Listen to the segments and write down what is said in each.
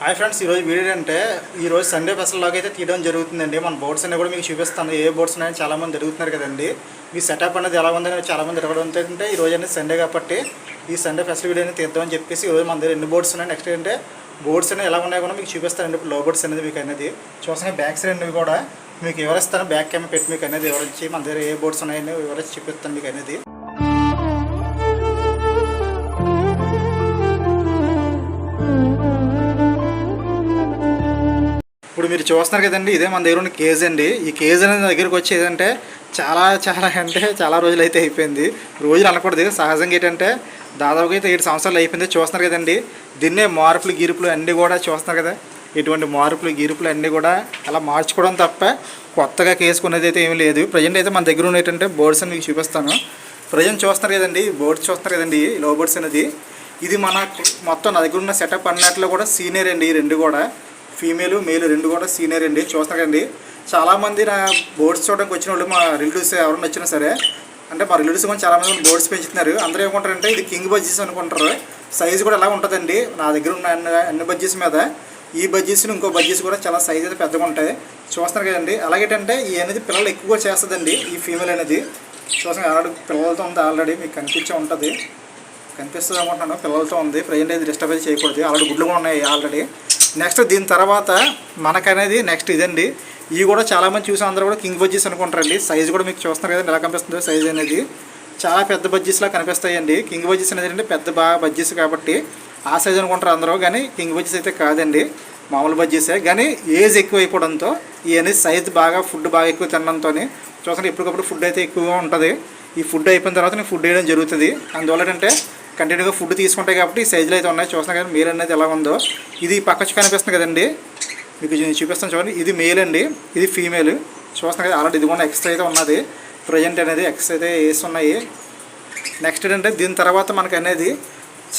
Hi friends, ఈరోజు video ఏంటంటే ఈరోజు సండే స్పెషల్లోకి అయితే తీయడం జరుగుతుందండి. మన బోర్డ్స్ అన్నీ కూడా మీకు చూపిస్తాను. ఏ బోర్డ్స్ ఉన్నాయని చాలామంది అడుగుతున్నారు కదండి. మీ సెటప్ అనేది ఎలా ఉందని చాలామంది అడగడం ఏంటంటే ఈరోజు అనేది సండే కాబట్టి ఈ సండే స్పెషల్ వీడియోని తీద్దామని చెప్పేసి ఈరోజు మన దగ్గర 2 బోర్డ్స్ ఉన్నాయి. నెక్స్ట్ ఏంటంటే బోర్డ్స్ అనేవి ఎలా ఉన్నాయో కూడా మీకు చూపిస్తానండి. ఇప్పుడు లో బోర్డ్స్ అనేది మీకు అనేది చూసిన బ్యాక్ సైడ్ అనేవి కూడా మీకు వివరిస్తాను. బ్యాక్ కెమెరా పెట్టి మీకు అనేది వివరించి మన దగ్గర ఏ బోర్డ్స్ ఉన్నాయని వివరించి చూపిస్తాను మీకు అనేది. ఇప్పుడు మీరు చూస్తున్నారు కదండి, ఇదే మన దగ్గర ఉన్న కేజ్ అండి. ఈ కేజ్ అనేది దగ్గరికి వచ్చి ఏదంటే చాలా రోజులు అయితే అయిపోయింది. రోజులు అనకూడదు, సహజంగా ఏంటంటే దాదాపుగా అయితే 7 సంవత్సరాలు అయిపోయింది. చూస్తున్నారు కదండి, దీన్నే మార్పులు గిరుపులు అన్నీ కూడా చూస్తున్నారు కదా. ఇటువంటి మార్పులు గిరుపులు అన్నీ కూడా అలా మార్చుకోవడం తప్ప కొత్తగా కేసుకునేది అయితే ఏమీ లేదు. ప్రజెంట్ అయితే మన దగ్గర ఉన్నటువంటి బోర్డ్స్ అని మీకు చూపిస్తాను. ప్రజెంట్ చూస్తున్నారు కదండి, బోర్డ్స్ చూస్తున్నారు కదండి, లో బోర్డ్స్ అనేది ఇది మన మొత్తం నా దగ్గర ఉన్న సెటప్ అన్నట్లో కూడా సీనియర్ అండి. ఈ 2 కూడా ఫీమేల్ మేల్ 2 కూడా సీనియర్ అండి. చూస్తున్నారు కదండి, చాలామంది నా బోర్డ్స్ చూడడానికి వచ్చిన వాళ్ళు మా రిలేటివ్స్ ఎవరైనా వచ్చినా సరే, అంటే మా రిలేటివ్స్ కూడా చాలామంది బోర్డ్స్ పెంచుతున్నారు. అందరూ ఏమంటారంటే ఇది కింగ్ బజ్జీస్ అనుకుంటారు. సైజు కూడా ఎలా ఉంటుందండి, నా దగ్గర ఉన్న అన్ని బజ్జీస్ మీద ఈ బజ్జీస్ని ఇంకో బజ్జీస్ కూడా చాలా సైజ్ అయితే పెద్దగా ఉంటాయి. చూస్తున్నారు కదండి. అలాగేంటంటే ఈ అనేది పిల్లలు ఎక్కువగా చేస్తుందండి. ఈ ఫీమేల్ అనేది చూసిన ఆల్రెడీ పిల్లలతో ఉంది. ఆల్రెడీ మీకు కనిపించే ఉంటుంది, కనిపిస్తుంది అనుకుంటున్నాను. పిల్లలతో ఉంది. ప్రజెంట్ అయితే డిస్టర్బ్ అయితే చేయకూడదు. ఆల్రెడీ గుడ్లు కూడా ఉన్నాయి ఆల్రెడీ. నెక్స్ట్ దీని తర్వాత మనకనేది నెక్స్ట్ ఇదండి. ఇవి కూడా చాలామంది చూసి అందరూ కూడా కింగ్ బజ్జీస్ అనుకుంటారండి. సైజు కూడా మీకు చూస్తున్నారు కదండి ఎలా కనిపిస్తుందో. సైజ్ అనేది చాలా పెద్ద బజ్జీస్లా కనిపిస్తాయండి. కింగ్ బజ్జీస్ అనేది అంటే పెద్ద బాగా బజ్జీస్ కాబట్టి ఆ సైజ్ అనుకుంటారు అందరూ, కానీ కింగ్ బజ్జీస్ అయితే కాదండి, మామూలు బజ్జీసే. కానీ ఏజ్ ఎక్కువ అయిపోవడంతో ఈ అనేది సైజ్ బాగా ఫుడ్ బాగా ఎక్కువ తినడంతో చూస్తే ఇప్పటికప్పుడు ఫుడ్ అయితే ఎక్కువగా ఉంటుంది. ఈ ఫుడ్ అయిపోయిన తర్వాత నేను ఫుడ్ వేయడం జరుగుతుంది. అందువల్ల ఏంటంటే కంటిన్యూగా ఫుడ్ తీసుకుంటాయి కాబట్టి ఈ సైజులు అయితే ఉన్నాయి. చూస్తున్నా కానీ మేల్ అనేది ఎలా ఉందో. ఇది పక్కచ్చి కనిపిస్తుంది కదండి, మీకు చూపిస్తాను చూడండి. ఇది మేల్ అండి, ఇది ఫీమేల్. చూస్తున్నా కదా ఆల్రెడీ ఇది కూడా ఎక్స్ అయితే ఉన్నది. ప్రజెంట్ అనేది ఎక్స్ అయితే వేసి ఉన్నాయి. నెక్స్ట్ ఏంటంటే దీని తర్వాత మనకు అనేది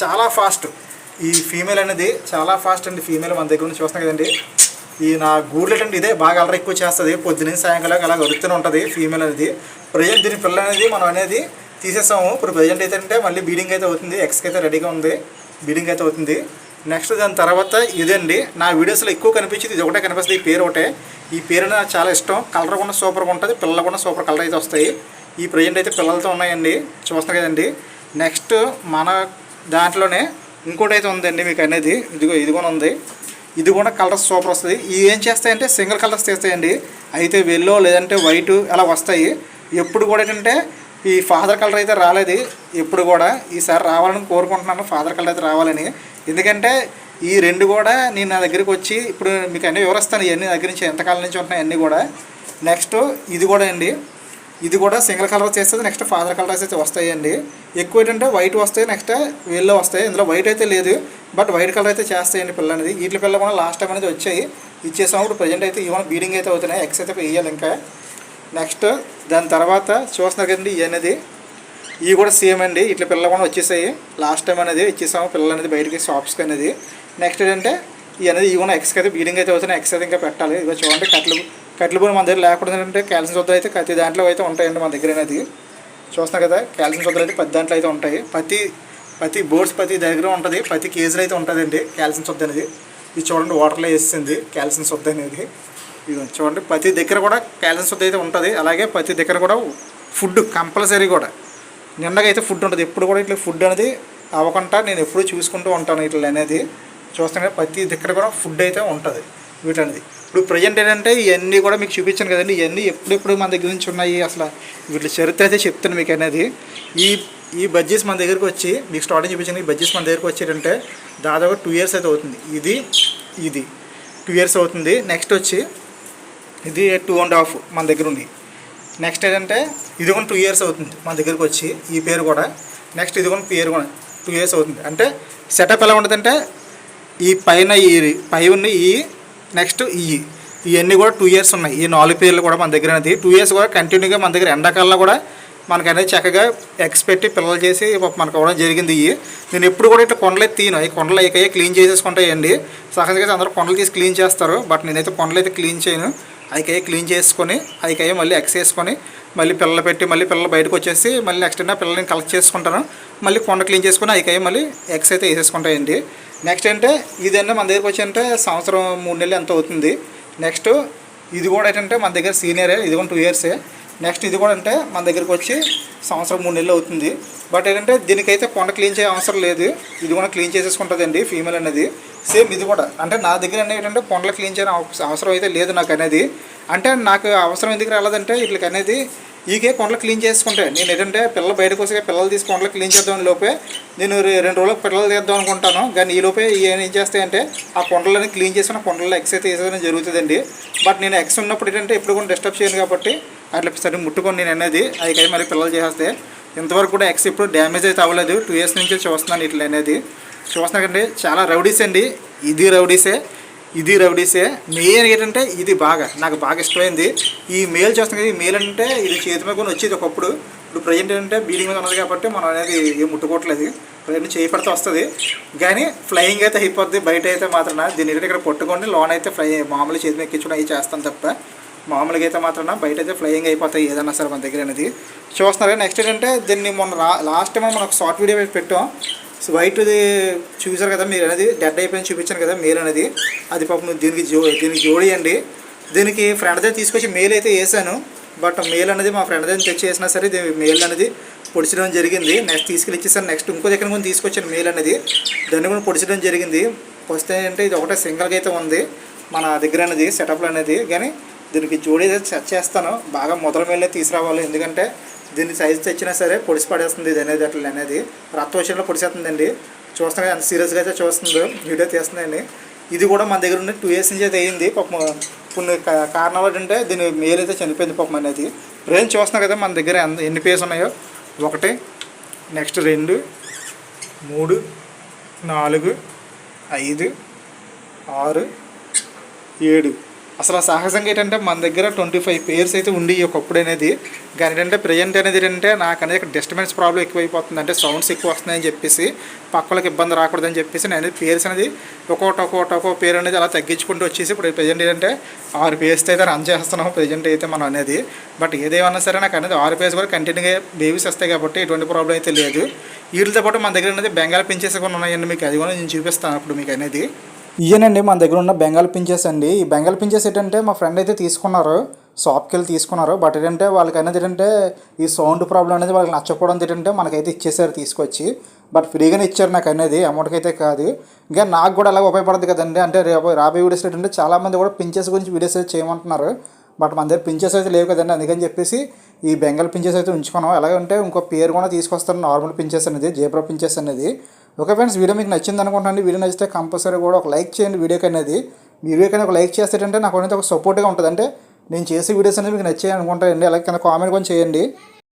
చాలా ఫాస్ట్ ఈ ఫీమేల్ అనేది చాలా ఫాస్ట్ అండి. ఫీమేల్ మన దగ్గర నుంచి చూస్తున్నాం కదండి. ఈ నా గూడ్లు అంటే ఇదే బాగా అలర ఎక్కువ చేస్తుంది. పొద్దున్న సాయంకాలం అలా గడుస్తూనే ఉంటుంది ఫీమేల్ అనేది. ప్రజెంట్ దీని పిల్ల అనేది మనం అనేది తీసేసాము. ఇప్పుడు ప్రజెంట్ అయితే అంటే మళ్ళీ బీడింగ్ అయితే అవుతుంది. ఎక్స్కి అయితే రెడీగా ఉంది, బీడింగ్ అయితే అవుతుంది. నెక్స్ట్ దాని తర్వాత ఇదండి. నా వీడియోస్లో ఎక్కువ కనిపించింది ఇది ఒకటే కనిపిస్తుంది. ఈ పేరు ఒకటే. ఈ పేరు నాకు చాలా ఇష్టం. కలర్ కూడా సూపర్గా ఉంటుంది, పిల్లలు కూడా సూపర్ కలర్ అయితే వస్తాయి. ఈ ప్రజెంట్ అయితే పిల్లలతో ఉన్నాయండి, చూస్తున్నారు కదండి. నెక్స్ట్ మన దాంట్లోనే ఇంకోటి అయితే ఉందండి మీకు అనేది. ఇది కూడా ఉంది. ఇది కూడా కలర్స్ సూపర్ వస్తుంది. ఇవి ఏం చేస్తాయంటే సింగిల్ కలర్స్ తీస్తాయండి. అయితే వెల్లో లేదంటే వైటు అలా వస్తాయి. ఎప్పుడు కూడా ఏంటంటే ఈ ఫాదర్ కలర్ అయితే రాలేదు ఎప్పుడు కూడా. ఈసారి రావాలని కోరుకుంటున్నాను, ఫాదర్ కలర్ అయితే రావాలని. ఎందుకంటే ఈ 2 కూడా నేను నా దగ్గరికి వచ్చి ఇప్పుడు మీకు అన్నీ వివరిస్తాను. ఇవన్నీ దగ్గర నుంచి ఎంతకాలం నుంచి ఉంటున్నాయి అన్నీ కూడా. నెక్స్ట్ ఇది కూడా అండి, ఇది కూడా సింగిల్ కలర్ చేస్తుంది. నెక్స్ట్ ఫాదర్ కలర్స్ అయితే వస్తాయండి. ఎక్కువ ఏంటంటే వైట్ వస్తాయి, నెక్స్ట్ వెల్లో వస్తాయి. ఇందులో వైట్ అయితే లేదు, బట్ వైట్ కలర్ అయితే చేస్తాయండి పిల్లలు అనేది. వీటి పిల్లలు కూడా లాస్ట్ టైం అనేది వచ్చాయి, ఇచ్చేసాము. ప్రజెంట్ అయితే ఇవన్నీ బీడింగ్ అయితే అవుతున్నాయి. ఎక్స్ అయితే వేయాలి ఇంకా. నెక్స్ట్ దాని తర్వాత చూస్తున్నారు కదండి ఇవి అనేది, ఇవి కూడా సేమ్ అండి. ఇట్లా పిల్లలు కూడా వచ్చేసాయి. లాస్ట్ టైం అనేది ఇచ్చేసాము పిల్లలు అనేది బయటికి షాప్స్కి అనేది. నెక్స్ట్ ఏంటంటే ఇవి అనేది ఇవి కూడా ఎక్స్కి అయితే బీడింగ్ అయితే అవుతున్నాయి. ఎక్స్ అయితే ఇంకా పెట్టాలి. ఇదిగో చూడండి, కట్లు పోయి మన దగ్గర లేకుండా ఏంటంటే కాల్షియం సొద్దులు అయితే ప్రతి దాంట్లో అయితే ఉంటాయండి మన దగ్గర అనేది. చూస్తున్నారు కదా, కాల్షియం సొద్దులు అయితే ప్రతి దాంట్లో అయితే ఉంటాయి. ప్రతి బోర్డ్స్ ప్రతి దగ్గర ఉంటుంది. ప్రతి కేజీలో అయితే ఉంటుందండి కాల్షియం సొద్దు అనేది. ఇది చూడండి వాటర్లో వేసింది కాల్షియం సొద్దు అనేది. ఇది చూడండి ప్రతి దగ్గర కూడా కాల్షియం సొద్దు అయితే ఉంటుంది. అలాగే ప్రతి దగ్గర కూడా ఫుడ్ కంపల్సరీ కూడా నిన్నగా అయితే ఫుడ్ ఉంటుంది. ఎప్పుడు కూడా ఇట్లా ఫుడ్ అనేది అవ్వకుండా నేను ఎప్పుడు చూసుకుంటూ ఉంటాను ఇట్లా అనేది. చూస్తాను కదా ప్రతి దగ్గర కూడా ఫుడ్ అయితే ఉంటుంది వీటనేది. ఇప్పుడు ప్రజెంట్ ఏంటంటే ఇవన్నీ కూడా మీకు చూపించాను కదండి. ఇవన్నీ ఎప్పుడెప్పుడు మన దగ్గర నుంచి ఉన్నాయి. అసలు వీటి చరిత్ర అయితే చెప్తాను మీకు అనేది. ఈ బజ్జీస్ మన దగ్గరికి వచ్చి మీకు స్టార్టింగ్ చూపించాను. ఈ బజ్జీస్ మన దగ్గరికి వచ్చేటంటే దాదాపు 2 ఇయర్స్ అయితే అవుతుంది. ఇది 2 ఇయర్స్ అవుతుంది. నెక్స్ట్ వచ్చి ఇది 2.5 మన దగ్గర ఉంది. నెక్స్ట్ ఏంటంటే ఇది కూడా 2 ఇయర్స్ అవుతుంది మన దగ్గరికి వచ్చి. ఈ పేరు కూడా నెక్స్ట్ ఇది కూడా పేరు కూడా 2 ఇయర్స్ అవుతుంది. అంటే సెటప్ ఎలా ఉంటుందంటే ఈ పైన పై ఉన్న ఈ నెక్స్ట్ ఇవన్నీ కూడా 2 ఇయర్స్ ఉన్నాయి. ఈ 4 పేర్లు కూడా మన దగ్గర అనేది 2 ఇయర్స్ కూడా కంటిన్యూగా మన దగ్గర ఎండాకాలంలో కూడా మనకు అనేది చక్కగా ఎగ్స్ పెట్టి పిల్లలు చేసి మనకు అవ్వడం జరిగింది. నేను ఎప్పుడు కూడా ఇట్లా కొండలు అయితే తీను. ఈ కొండలు అయితే క్లీన్ చేసేసుకుంటాయండి. సహజంగా అందరూ కొండలు తీసి క్లీన్ చేస్తారు, బట్ నేనైతే కొండలు అయితే క్లీన్ చేయను. అవి క్లీన్ చేసుకొని అవి మళ్ళీ ఎగ్స్ వేసుకొని మళ్ళీ పిల్లలు పెట్టి మళ్ళీ పిల్లలు బయటకు వచ్చేసి మళ్ళీ నెక్స్ట్ పిల్లల్ని కలెక్ట్ చేసుకుంటాను. మళ్ళీ కొండ క్లీన్ చేసుకొని అవి మళ్ళీ ఎగ్స్ అయితే వేసేసుకుంటాయండి. నెక్స్ట్ అంటే ఇదంటే మన దగ్గరికి వచ్చి అంటే సంవత్సరం 3 నెలలు ఎంత అవుతుంది. నెక్స్ట్ ఇది కూడా ఏంటంటే మన దగ్గర సీనియరే, ఇది కూడా 2 ఇయర్సే. నెక్స్ట్ ఇది కూడా అంటే మన దగ్గరికి వచ్చి సంవత్సరం 3 నెలలు అవుతుంది. బట్ ఏంటంటే దీనికైతే కొండ క్లీన్ చేయ అవసరం లేదు, ఇది కూడా క్లీన్ చేసేసుకుంటుందండి ఫీమేల్ అనేది. సేమ్ ఇది కూడా అంటే నా దగ్గర అనేది ఏంటంటే కొండలు క్లీన్ చేయడం అవసరం అయితే లేదు నాకు అనేది. అంటే నాకు అవసరం ఎందుకు రాలేదంటే వీటికి అనేది ఈకే కొండలు క్లీన్ చేసుకుంటే నేను ఏంటంటే పిల్లలు బయటకు వస్తే పిల్లలు తీసి కొండలు క్లీన్ చేద్దాం లోపే నేను 2 రోజులకు పిల్లలు తీద్దాం అనుకుంటాను. కానీ ఈ లోపే ఏం చేస్తాయంటే ఆ కొండలని క్లీన్ చేసుకుని కొండల్లో ఎక్స్ అయితే వేసేదని జరుగుతుందండి. బట్ నేను ఎక్స్ ఉన్నప్పుడు ఏంటంటే ఇప్పుడు కూడా డిస్టర్బ్ చేయను కాబట్టి అట్లా సరే ముట్టుకొని నేను అనేది అది మరి పిల్లలు చేస్తే ఇంతవరకు కూడా ఎక్స్ ఇప్పుడు డ్యామేజ్ అయితే అవ్వలేదు. 2 ఇయర్స్ నుంచి చూస్తున్నాను ఇట్లా అనేది. చూస్తున్నాకండి చాలా రౌడీస్ అండి, ఇది రౌడీసే ఇది రౌడీసే. మెయిన్ ఏంటంటే ఇది నాకు బాగా ఇష్టమైంది. ఈ మేల్ చూస్తాం కదా, ఈ మేల్ అంటే ఇది చేతి మీద కొని వచ్చేది ఒకప్పుడు. ఇప్పుడు ప్రజెంట్ ఏంటంటే బీడింగ్ మీద ఉన్నది కాబట్టి మనం అనేది ఏం ముట్టుకోవట్లేదు. ప్రజెంట్ చేయి పడితే వస్తుంది కానీ ఫ్లయింగ్ అయితే అయిపోద్ది. బయట అయితే మాత్రం దీన్ని ఇక్కడ పట్టుకొని లోన్ అయితే మామూలు చేతి మీద ఎక్కించుకుని అవి చేస్తాను తప్ప మామూలుగా అయితే మాత్రం బయట అయితే ఫ్లయింగ్ అయిపోతాయి ఏదన్నా సరే మన దగ్గర అనేది. చూస్తున్నారు. నెక్స్ట్ ఏంటంటే దీన్ని మొన్న లాస్ట్ టైం మనం ఒక షార్ట్ వీడియో పెట్టాం. వైట్ది చూసారు కదా మీరు అనేది, డెడ్ అయిపోయింది చూపించాను కదా మేల్ అనేది. అది పాపం దీనికి జోడి అండి. దీనికి ఫ్రెండ్ దగ్గర తీసుకొచ్చి మేల్ అయితే వేసాను. బట్ మేల్ అనేది మా ఫ్రెండ్ దగ్గర తెచ్చి వేసినా సరే మేల్ అనేది పొడిచడం జరిగింది. నెక్స్ట్ తీసుకెళ్ళి ఇచ్చేసాను. నెక్స్ట్ ఇంకో దగ్గర కూడా తీసుకొచ్చాను మేల్ అనేది, దాన్ని కూడా పొడిచడం జరిగింది. వస్తే అంటే ఇది ఒకటే సింగిల్గా అయితే ఉంది మన దగ్గర అనేది సెటప్లో అనేది. కానీ దీనికి జోడి అయితే సెట్ చేస్తాను. బాగా మొదల మేలే తీసుకురావాలి, ఎందుకంటే దీన్ని సైజు తెచ్చినా సరే పొడిసి పడేస్తుంది ఇది అనేది. అట్లా అనేది రక్త విషయంలో పొడిసేస్తుందండి. చూస్తాను ఎంత సీరియస్గా అయితే చూస్తుందో వీడియో తీస్తుందండి. ఇది కూడా మన దగ్గర ఉండి 2 ఇయర్స్ నుంచి అయితే అయ్యింది. పాపం కొన్ని కారణాలు ఏంటంటే దీని మేల్ అయితే చనిపోయింది పాపం అనేది. రేంజ్ చూస్తున్నాం కదా మన దగ్గర ఎన్ని పేర్స్ ఉన్నాయో. 1, నెక్స్ట్ 2, 3, 4, 5, 6, 7. అసలు సహజంగా ఏంటంటే మన దగ్గర 25 పేర్స్ అయితే ఉండి ఒకప్పుడు అనేది. కానీ ఏంటంటే ప్రజెంట్ అనేది ఏంటంటే నాకు అనేది ఇక్కడ డిస్టర్బెన్స్ ప్రాబ్లం ఎక్కువైపోతుంది. అంటే సౌండ్స్ ఎక్కువ వస్తున్నాయని చెప్పేసి పక్కలకు ఇబ్బంది రాకూడదని చెప్పేసి నేను అనేది పేర్స్ అనేది ఒక్కో పేరు అనేది అలా తగ్గించుకుంటూ వచ్చేసి ఇప్పుడు ప్రజెంట్ ఏంటంటే 6 పేర్స్ అయితే రన్ చేస్తున్నాం ప్రజెంట్ అయితే మనం అనేది. బట్ ఏదేమన్నా సరే నాకు అనేది 6 పేర్స్ కూడా కంటిన్యూగా బేబీస్ వస్తాయి కాబట్టి ఎటువంటి ప్రాబ్లం అయితే లేదు. వీటితో పాటు మన దగ్గర అనేది బెంగాల్ పించెస్ కూడా ఉన్నాయండి. మీకు అది కూడా నేను చూపిస్తాను అప్పుడు మీకు అనేది. ఇదేనండి మన దగ్గర ఉన్న బెంగాల్ పించెస్ అండి. ఈ బెంగాల్ పించెస్ ఏంటంటే మా ఫ్రెండ్ అయితే తీసుకున్నారు, షాప్కి వెళ్ళి తీసుకున్నారు. బట్ ఏంటంటే వాళ్ళకి అనేది ఏంటంటే ఈ సౌండ్ ప్రాబ్లం అనేది వాళ్ళకి నచ్చకపోవడం ఏంటంటే మనకైతే ఇచ్చేసారు తీసుకొచ్చి. బట్ ఫ్రీగానే ఇచ్చారు నాకు అనేది, అమౌంట్కి అయితే కాదు. ఇంకా నాకు కూడా అలాగే ఉపయోగపడుతుంది కదండి. అంటే రాబోయే వీడియోస్ ఏంటంటే చాలామంది కూడా పించెస్ గురించి వీడియోస్ అయితే చేయమంటున్నారు. బట్ మన దగ్గర పించెస్ అయితే లేవు కదండి, అందుకని చెప్పేసి ఈ బెంగాల్ పించెస్ అయితే ఉంచుకున్నాం. ఎలాగంటే ఇంకో పేరు కూడా తీసుకొస్తారు నార్మల్ పించెస్ అనేది, జేబ్రా పించెస్ అనేది. ఓకే ఫ్రెండ్స్, వీడియో మీకు నచ్చింది అనుకుంటాను. వీడియో నచ్చితే కంపల్సరీ కూడా ఒక లైక్ చేయండి వీడియోకి అనేది. వీడియోకైనా ఒక లైక్ చేస్తేటంటే నాకు అనేది ఒక సపోర్ట్గా ఉంటుంది. అంటే నేను చేసే వీడియోస్ అనేది మీకు నచ్చాయి అనుకుంటానండి. అలాగే కింద కామెంట్ కూడా చేయండి.